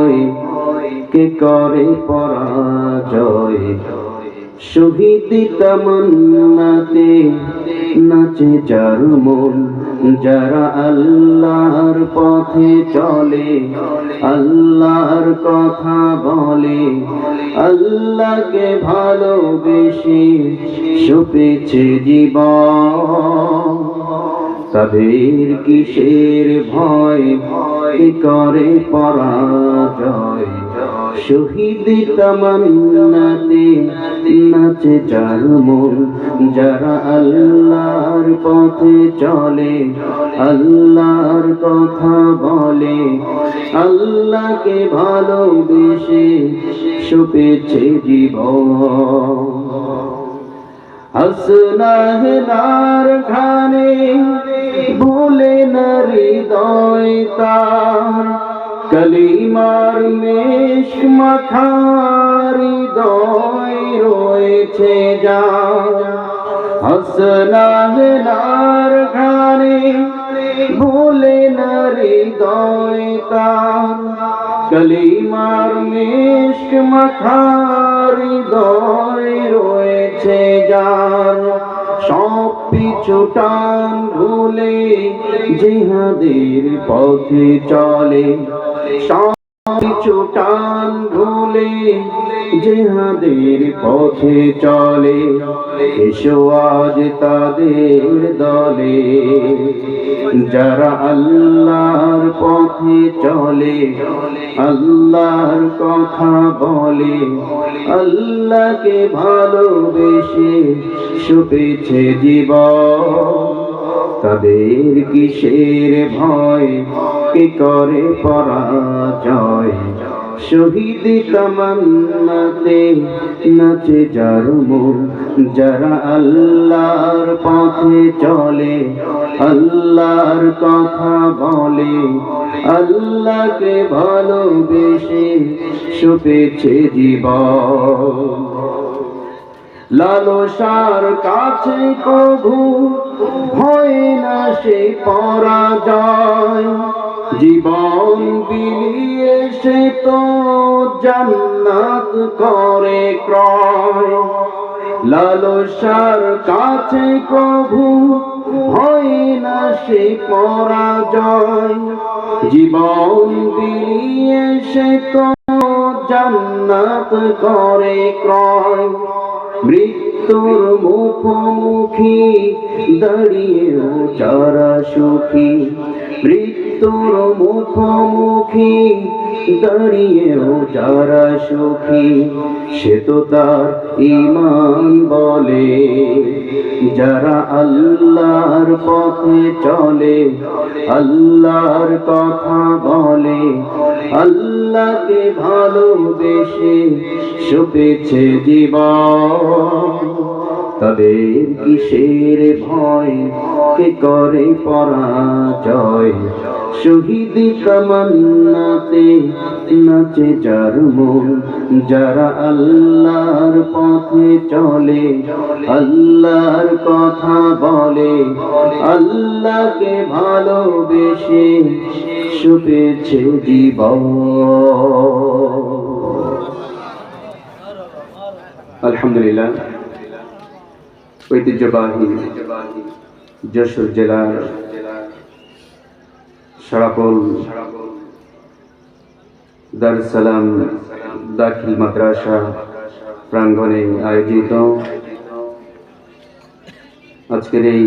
ভয় কে করে পরাজয়। শহীদ তামান্নাতে নাচে যার মন, যারা আল্লাহর পথে চলে, আল্লাহর কথা বলে, আল্লাহকে ভালোবেসে সপেছে জীবন। তাদের কিসের ভয় কে করে পরাজয়। শহীদ তামান্নাতে নাচে যার মন, যারা আল্লাহর পথে চলে, আল্লাহর কথা বলে, আল্লাহকে ভালোবেসে সপেছে জীবন। হাসনাহেনার ঘানে ভুলে না হৃদয় তার, কালিমার মেশক মাখা হৃদয় রয়েছে যার। হাসনাহেনার ঘানে ভুলে না হৃদয় তার, কালিমার মেশক মাখা হৃদয় রয়েছে যার। সব পিছু টান ভুলে জিহাদের পথে চলে, সব পিছু টান ভুলে জিহাদের পথে চলে। এসো আজ তাদের দলে, যারা আল্লাহর পথে চলে, আল্লাহর কথা বলে, আল্লাহকে ভালোবেসে সপেছে জীবন। তাদের কিসের ভয় কে করে পরাজয়। শহীদ তামান্নাতে নাচে যার মন, যারা আল্লাহর পথে চলে, আল্লাহর কথা বলে, আল্লাহকে ভালোবেসে সপেছে জীবন। লালসার কাছে কভু হয় না সে পরাজয়, জীবন বিলিয়ে সে তো জান্নাত করে ক্রয়। লালসার কাছে কভু হয় না সে পরাজয়, জীবন বিলিয়ে সে তো জান্নাত করে ক্রয়। মৃত্যুর মুখোমুখি দাঁড়িয়েও যারা সুখী, মৃত্যুর মুখোমুখি দাঁড়িয়েও যারা সুখী, সে তো তার ঈমান বলে। যারা আল্লাহর পথে চলে, আল্লাহর কথা বলে, আল্লাহকে ভালোবেসে সপেছে জীবন। তাদের কিসের ভয় কে করে পরাজয়। শহীদ তামান্নাতে নাচে যার মন, যারা আল্লাহর পথে চলে, আল্লাহর কথা বলে, আল্লাহকে ভালোবেসে সপেছে জীবন। আলহামদুলিল্লাহ, ঐতিহ্যবাহী যশোর জেলার সারাপল দারুস সালাম দাখিল মাদ্রাসা প্রাঙ্গণে আয়োজিত আজকের এই